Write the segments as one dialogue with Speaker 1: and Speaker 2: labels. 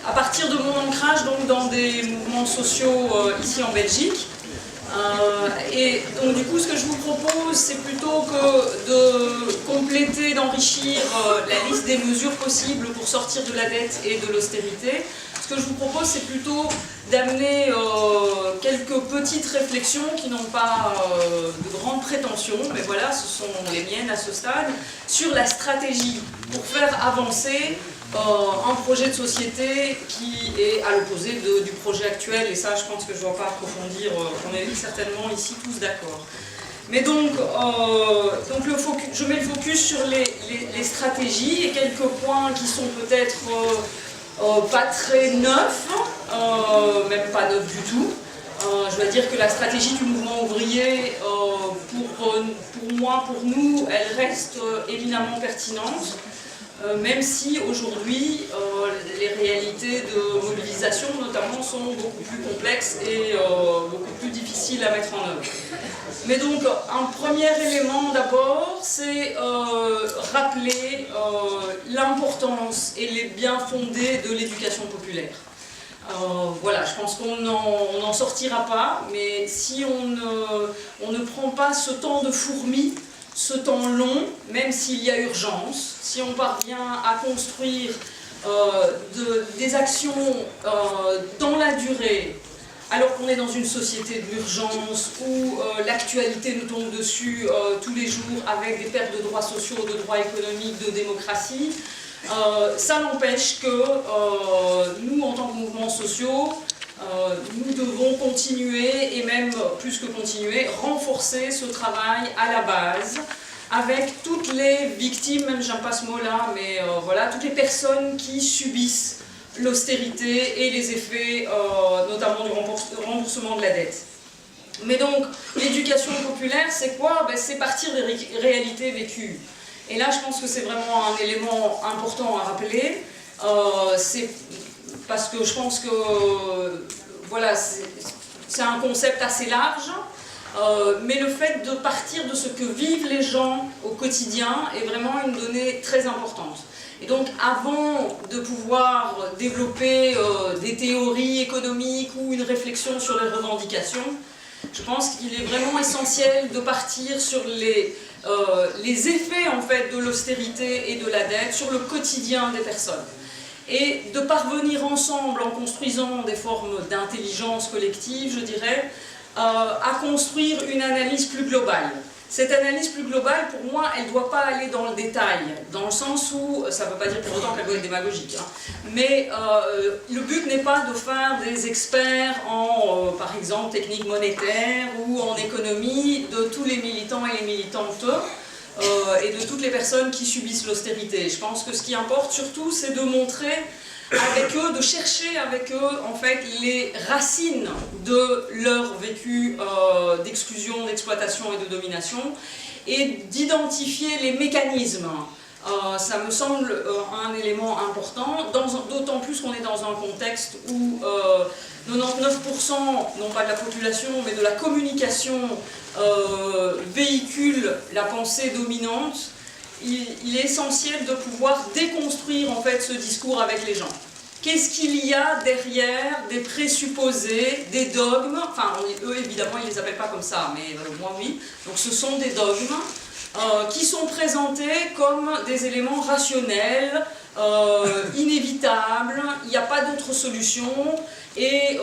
Speaker 1: à partir de mon ancrage donc, dans des mouvements sociaux ici en Belgique. Et donc du coup ce que je vous propose c'est plutôt que de compléter, d'enrichir la liste des mesures possibles pour sortir de la dette et de l'austérité. Ce que je vous propose c'est plutôt d'amener quelques petites réflexions qui n'ont pas de grandes prétentions, mais voilà, ce sont les miennes à ce stade, sur la stratégie pour faire avancer un projet de société qui est à l'opposé du projet actuel, et ça je pense que je ne dois pas approfondir, on est certainement ici tous d'accord. Mais donc, je mets le focus sur les stratégies et quelques points qui sont peut-être pas très neufs, même pas neufs du tout. Je dois dire que la stratégie du mouvement ouvrier, pour moi, pour nous, elle reste éminemment pertinente. Même si aujourd'hui les réalités de mobilisation notamment sont beaucoup plus complexes et beaucoup plus difficiles à mettre en œuvre. Mais donc un premier élément d'abord c'est rappeler l'importance et les bien-fondés de l'éducation populaire. Voilà, je pense qu'on n'en sortira pas, mais si on ne prend pas ce temps de fourmi, ce temps long, même s'il y a urgence, si on parvient à construire des actions dans la durée, alors qu'on est dans une société de l'urgence où l'actualité nous tombe dessus tous les jours avec des pertes de droits sociaux, de droits économiques, de démocratie, ça n'empêche que nous, en tant que mouvements sociaux, nous devons continuer, et même plus que continuer, renforcer ce travail à la base, avec toutes les victimes, même j'aime pas ce mot-là, mais voilà, toutes les personnes qui subissent l'austérité et les effets, notamment du remboursement de la dette. Mais donc, l'éducation populaire, c'est quoi? Ben, c'est partir des réalités vécues. Et là, je pense que c'est vraiment un élément important à rappeler. C'est parce que je pense que voilà, c'est un concept assez large, mais le fait de partir de ce que vivent les gens au quotidien est vraiment une donnée très importante. Et donc avant de pouvoir développer des théories économiques ou une réflexion sur les revendications, je pense qu'il est vraiment essentiel de partir sur les effets en fait, de l'austérité et de la dette sur le quotidien des personnes. Et de parvenir ensemble, en construisant des formes d'intelligence collective, je dirais, à construire une analyse plus globale. Cette analyse plus globale, pour moi, elle ne doit pas aller dans le détail, dans le sens où, ça ne veut pas dire pour autant qu'elle doit être démagogique, hein, mais le but n'est pas de faire des experts en, par exemple, technique monétaire ou en économie de tous les militants et les militantes, et de toutes les personnes qui subissent l'austérité. Je pense que ce qui importe surtout, c'est de montrer avec eux, de chercher avec eux en fait les racines de leur vécu d'exclusion, d'exploitation et de domination, et d'identifier les mécanismes. Ça me semble un élément important, d'autant plus qu'on est dans un contexte où 99%, non pas de la population, mais de la communication véhicule la pensée dominante. Il est essentiel de pouvoir déconstruire en fait ce discours avec les gens. Qu'est-ce qu'il y a derrière des présupposés, des dogmes, enfin eux évidemment ils ne les appellent pas comme ça, mais moi oui, donc ce sont des dogmes qui sont présentés comme des éléments rationnels, inévitables, il n'y a pas d'autre solution, et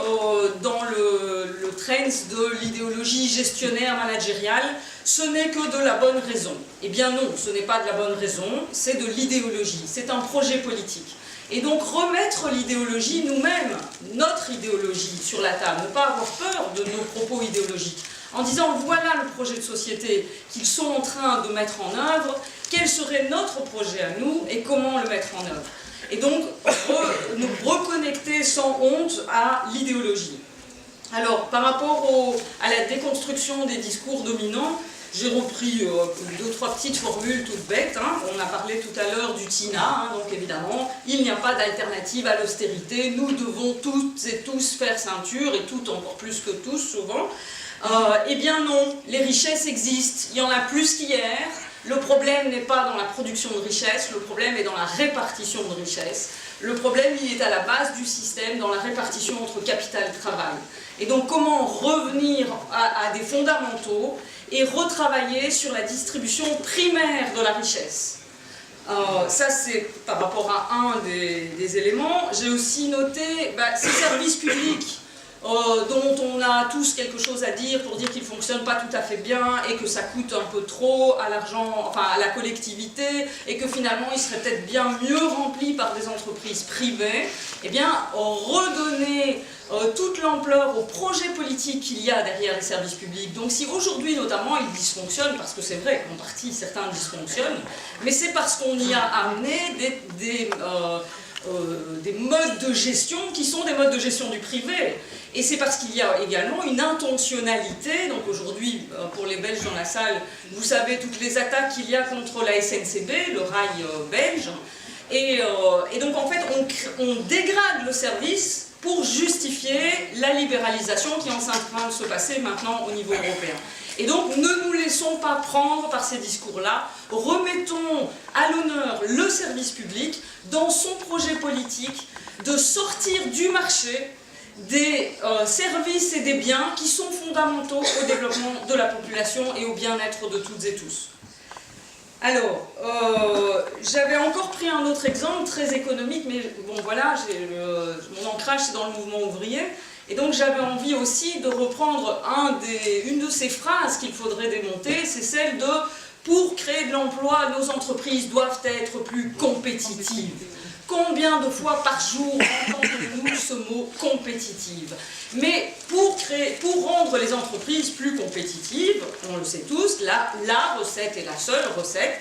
Speaker 1: dans le trend de l'idéologie gestionnaire managériale, ce n'est que de la bonne raison. Eh bien non, ce n'est pas de la bonne raison, c'est de l'idéologie, c'est un projet politique. Et donc remettre l'idéologie, nous-mêmes, notre idéologie sur la table, ne pas avoir peur de nos propos idéologiques, en disant voilà le projet de société qu'ils sont en train de mettre en œuvre, quel serait notre projet à nous et comment le mettre en œuvre. Et donc nous reconnecter sans honte à l'idéologie. Alors par rapport à la déconstruction des discours dominants, j'ai repris deux, trois petites formules toutes bêtes, hein. On a parlé tout à l'heure du TINA, hein, donc évidemment, il n'y a pas d'alternative à l'austérité, nous devons toutes et tous faire ceinture, et toutes encore plus que tous souvent. Eh bien non, les richesses existent, il y en a plus qu'hier. Le problème n'est pas dans la production de richesses, le problème est dans la répartition de richesses. Le problème, il est à la base du système, dans la répartition entre capital et travail. Et donc, comment revenir à des fondamentaux et retravailler sur la distribution primaire de la richesse. Ça, c'est par rapport à un des éléments. J'ai aussi noté ces services publics dont on a tous quelque chose à dire pour dire qu'ils ne fonctionnent pas tout à fait bien et que ça coûte un peu trop à l'argent, enfin à la collectivité, et que finalement ils seraient peut-être bien mieux remplis par des entreprises privées. Eh bien, redonner toute l'ampleur au projet politique qu'il y a derrière les services publics. Donc si aujourd'hui notamment ils dysfonctionnent, parce que c'est vrai qu'en partie certains dysfonctionnent, mais c'est parce qu'on y a amené des modes de gestion qui sont des modes de gestion du privé. Et c'est parce qu'il y a également une intentionnalité. Donc aujourd'hui, pour les Belges dans la salle, vous savez toutes les attaques qu'il y a contre la SNCB, le rail belge. Et donc en fait, on dégrade le service pour justifier la libéralisation qui est en train de se passer maintenant au niveau européen. Et donc, ne nous laissons pas prendre par ces discours-là, remettons à l'honneur le service public dans son projet politique de sortir du marché des services et des biens qui sont fondamentaux au développement de la population et au bien-être de toutes et tous. Alors, j'avais encore pris un autre exemple très économique, mais bon voilà, mon ancrage c'est dans le mouvement ouvrier. Et donc j'avais envie aussi de reprendre une de ces phrases qu'il faudrait démonter, c'est celle de « pour créer de l'emploi, nos entreprises doivent être plus compétitives ». Combien de fois par jour entendons-nous ce mot « compétitive » ? Mais pour rendre les entreprises plus compétitives, on le sait tous, la recette est la seule recette.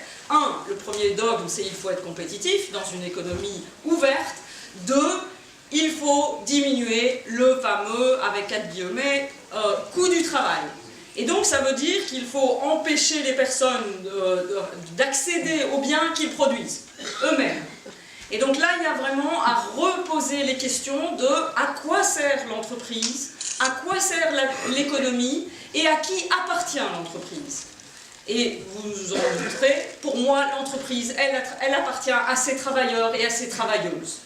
Speaker 1: Le premier dogme, c'est « il faut être compétitif dans une économie ouverte ». 2, il faut diminuer le fameux, avec 4 guillemets, coût du travail. Et donc ça veut dire qu'il faut empêcher les personnes d'accéder aux biens qu'ils produisent eux-mêmes. Et donc là, il y a vraiment à reposer les questions de à quoi sert l'entreprise, à quoi sert l'économie et à qui appartient l'entreprise. Et vous vous en douterez, pour moi, l'entreprise, elle appartient à ses travailleurs et à ses travailleuses.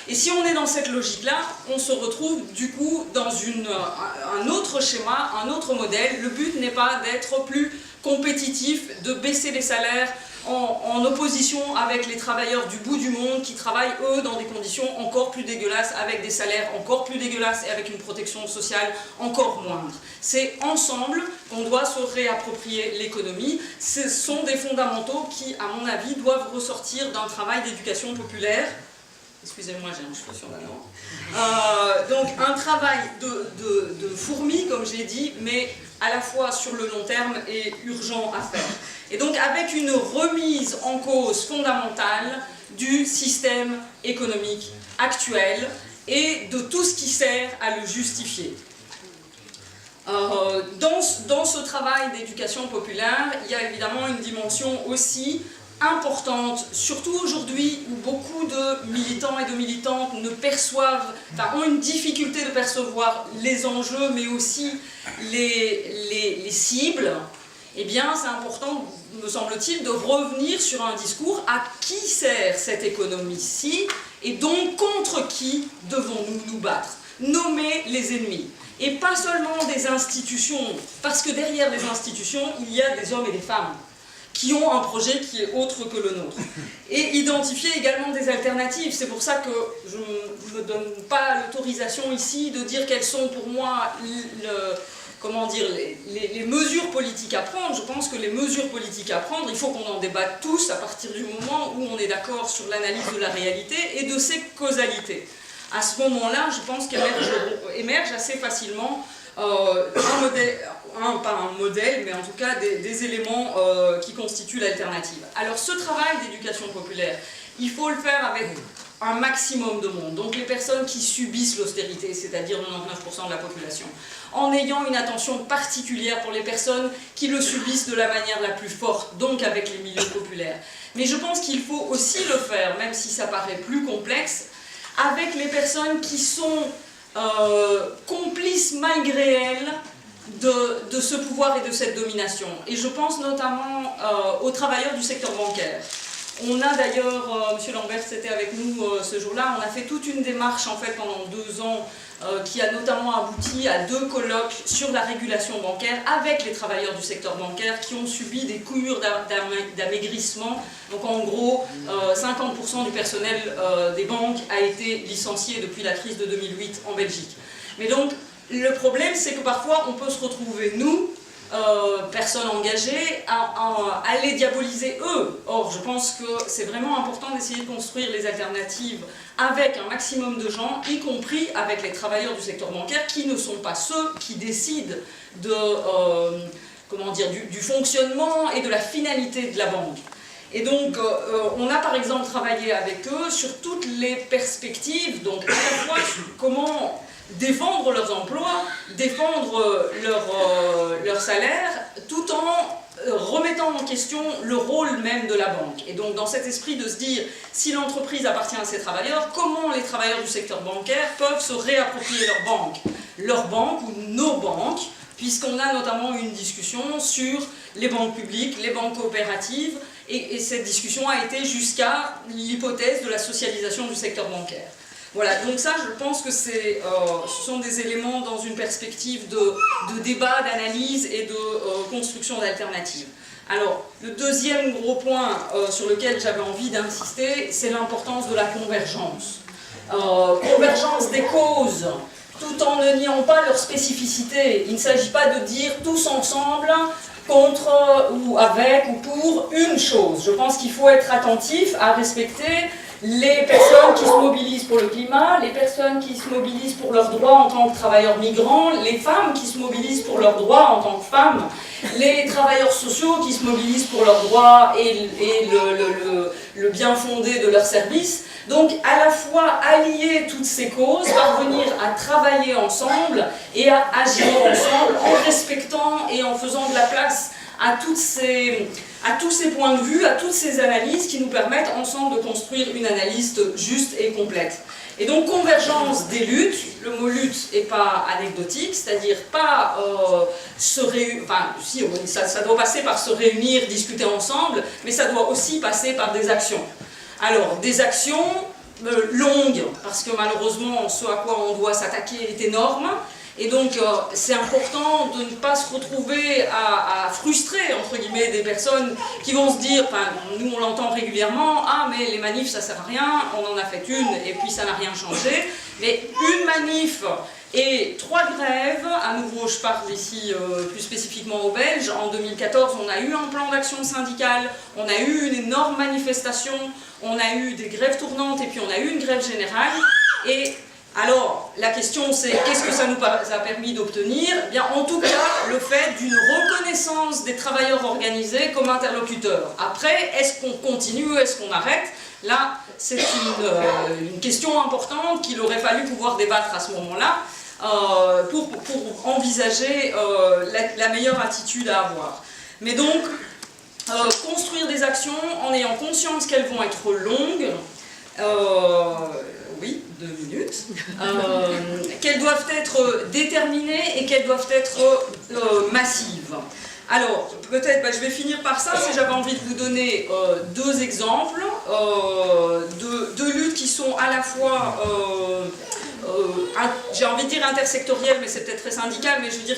Speaker 1: Et si on est dans cette logique-là, on se retrouve du coup dans un autre schéma, un autre modèle. Le but n'est pas d'être plus compétitif, de baisser les salaires en opposition avec les travailleurs du bout du monde qui travaillent, eux, dans des conditions encore plus dégueulasses, avec des salaires encore plus dégueulasses et avec une protection sociale encore moindre. C'est ensemble qu'on doit se réapproprier l'économie. Ce sont des fondamentaux qui, à mon avis, doivent ressortir d'un travail d'éducation populaire. Excusez-moi, j'ai un cheveu sur la langue. Donc un travail de fourmi, comme j'ai dit, mais à la fois sur le long terme et urgent à faire. Et donc avec une remise en cause fondamentale du système économique actuel et de tout ce qui sert à le justifier. Dans ce travail d'éducation populaire, il y a évidemment une dimension aussi importante, surtout aujourd'hui où beaucoup de militants et de militantes ne perçoivent, ont une difficulté de percevoir les enjeux, mais aussi les cibles. Eh bien, c'est important, me semble-t-il, de revenir sur un discours à qui sert cette économie-ci et donc contre qui devons-nous nous battre. Nommer les ennemis. Et pas seulement des institutions, parce que derrière les institutions, il y a des hommes et des femmes qui ont un projet qui est autre que le nôtre. Et identifier également des alternatives. C'est pour ça que je ne me donne pas l'autorisation ici de dire quelles sont pour moi les mesures politiques à prendre. Je pense que les mesures politiques à prendre, il faut qu'on en débatte tous à partir du moment où on est d'accord sur l'analyse de la réalité et de ses causalités. À ce moment-là, je pense qu'émerge assez facilement un modèle, pas un modèle, mais en tout cas des éléments qui constituent l'alternative. Alors ce travail d'éducation populaire, il faut le faire avec un maximum de monde, donc les personnes qui subissent l'austérité, c'est-à-dire 99% de la population, en ayant une attention particulière pour les personnes qui le subissent de la manière la plus forte, donc avec les milieux populaires. Mais je pense qu'il faut aussi le faire, même si ça paraît plus complexe, avec les personnes qui sont complices malgré elles de ce pouvoir et de cette domination. Et je pense notamment aux travailleurs du secteur bancaire. On a d'ailleurs, M. Lambert était avec nous ce jour-là, on a fait toute une démarche en fait pendant 2 ans qui a notamment abouti à 2 colloques sur la régulation bancaire avec les travailleurs du secteur bancaire qui ont subi des cures d'amaigrissement. Donc en gros, 50% du personnel des banques a été licencié depuis la crise de 2008 en Belgique. Mais donc, le problème, c'est que parfois, on peut se retrouver, nous, personnes engagées, à les diaboliser eux. Or, je pense que c'est vraiment important d'essayer de construire les alternatives avec un maximum de gens, y compris avec les travailleurs du secteur bancaire, qui ne sont pas ceux qui décident de, comment dire, du fonctionnement et de la finalité de la banque. Et donc, on a par exemple travaillé avec eux sur toutes les perspectives, donc à la fois comment défendre leurs emplois, défendre leur salaire, tout en remettant en question le rôle même de la banque. Et donc dans cet esprit de se dire, si l'entreprise appartient à ses travailleurs, comment les travailleurs du secteur bancaire peuvent se réapproprier leur banque ou nos banques, puisqu'on a notamment eu une discussion sur les banques publiques, les banques coopératives, et cette discussion a été jusqu'à l'hypothèse de la socialisation du secteur bancaire. Voilà, donc ça, je pense que ce sont des éléments dans une perspective de débat, d'analyse et de construction d'alternatives. Alors, le deuxième gros point sur lequel j'avais envie d'insister, c'est l'importance de la convergence. Convergence des causes, tout en ne niant pas leur spécificité. Il ne s'agit pas de dire tous ensemble contre ou avec ou pour une chose. Je pense qu'il faut être attentif à respecter les personnes qui se mobilisent pour le climat, les personnes qui se mobilisent pour leurs droits en tant que travailleurs migrants, les femmes qui se mobilisent pour leurs droits en tant que femmes, les travailleurs sociaux qui se mobilisent pour leurs droits et le bien fondé de leurs services. Donc à la fois allier toutes ces causes, parvenir à travailler ensemble et à agir ensemble en respectant et en faisant de la place à tous ces points de vue, à toutes ces analyses qui nous permettent ensemble de construire une analyse juste et complète. Et donc convergence des luttes, le mot lutte n'est pas anecdotique, c'est-à-dire pas se réunir, enfin si, ça doit passer par se réunir, discuter ensemble, mais ça doit aussi passer par des actions. Alors des actions longues, parce que malheureusement ce à quoi on doit s'attaquer est énorme, et donc c'est important de ne pas se retrouver à frustrer, entre guillemets, des personnes qui vont se dire, enfin nous on l'entend régulièrement, ah mais les manifs ça sert à rien, on en a fait une et puis ça n'a rien changé, mais une manif et 3 grèves, à nouveau je parle ici plus spécifiquement aux Belges, en 2014 on a eu un plan d'action syndicale, on a eu une énorme manifestation, on a eu des grèves tournantes et puis on a eu une grève générale. Et alors la question c'est qu'est-ce que ça nous a permis d'obtenir? Eh bien en tout cas le fait d'une reconnaissance des travailleurs organisés comme interlocuteurs. Après, est-ce qu'on continue, est-ce qu'on arrête? Là c'est une question importante qu'il aurait fallu pouvoir débattre à ce moment-là. Pour envisager la meilleure attitude à avoir. Mais donc, construire des actions en ayant conscience qu'elles vont être longues, oui, 2 minutes, qu'elles doivent être déterminées et qu'elles doivent être massives. Alors, peut-être, je vais finir par ça, si j'avais envie de vous donner 2 exemples de luttes qui sont à la fois, j'ai envie de dire intersectorielles, mais c'est peut-être très syndical, mais je veux dire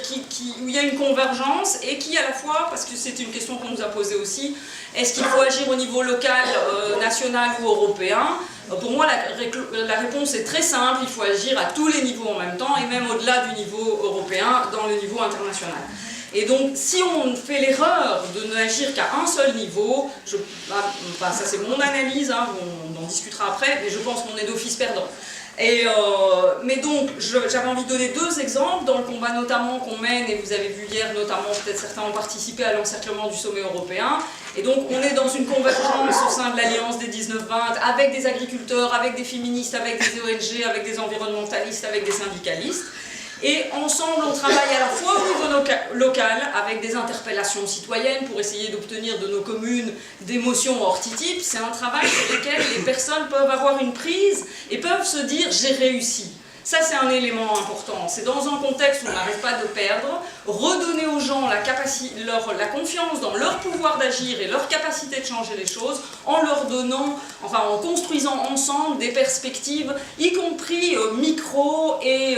Speaker 1: où il y a une convergence et qui à la fois, parce que c'est une question qu'on nous a posée aussi, est-ce qu'il faut agir au niveau local, national ou européen? Pour moi, la réponse est très simple, il faut agir à tous les niveaux en même temps, et même au-delà du niveau européen, dans le niveau international. Et donc, si on fait l'erreur de n'agir qu'à un seul niveau, ça c'est mon analyse, hein, on en discutera après, mais je pense qu'on est d'office perdant. Mais donc, j'avais envie de donner 2 exemples dans le combat notamment qu'on mène, et vous avez vu hier notamment, peut-être certains ont participé à l'encerclement du sommet européen, et donc on est dans une convergence au sein de l'Alliance des 19-20, avec des agriculteurs, avec des féministes, avec des ONG, avec des environnementalistes, avec des syndicalistes. Et ensemble, on travaille à la fois au niveau local, avec des interpellations citoyennes pour essayer d'obtenir de nos communes des motions hors TTIP. C'est un travail sur lequel les personnes peuvent avoir une prise et peuvent se dire « j'ai réussi ». Ça, c'est un élément important. C'est dans un contexte où on n'arrête pas de perdre, redonner aux gens la confiance dans leur pouvoir d'agir et leur capacité de changer les choses, en leur donnant, enfin en construisant ensemble des perspectives, y compris micro et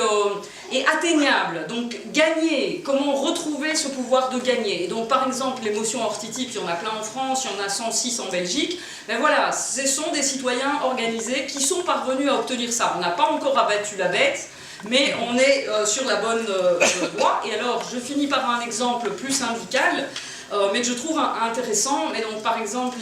Speaker 1: atteignables. Donc gagner, comment retrouver ce pouvoir de gagner. Et donc par exemple, les motions hors TTIP, il y en a plein en France, il y en a 106 en Belgique. Ben voilà, ce sont des citoyens organisés qui sont parvenus à obtenir ça. On n'a pas encore abattu la bête, mais on est sur la bonne voie. Et alors, je finis par un exemple plus syndical, mais que je trouve intéressant. Mais donc, par exemple,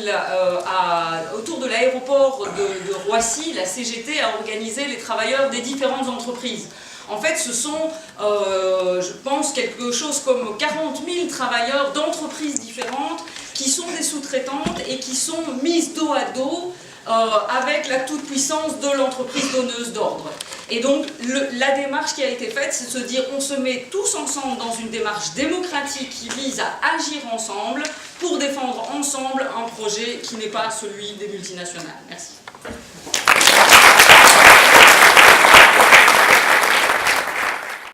Speaker 1: autour de l'aéroport de Roissy, la CGT a organisé les travailleurs des différentes entreprises. En fait, ce sont, je pense, quelque chose comme 40 000 travailleurs d'entreprises différentes qui sont des sous-traitantes et qui sont mises dos à dos avec la toute-puissance de l'entreprise donneuse d'ordre. Et donc, la démarche qui a été faite, c'est de se dire on se met tous ensemble dans une démarche démocratique qui vise à agir ensemble pour défendre ensemble un projet qui n'est pas celui des multinationales. Merci.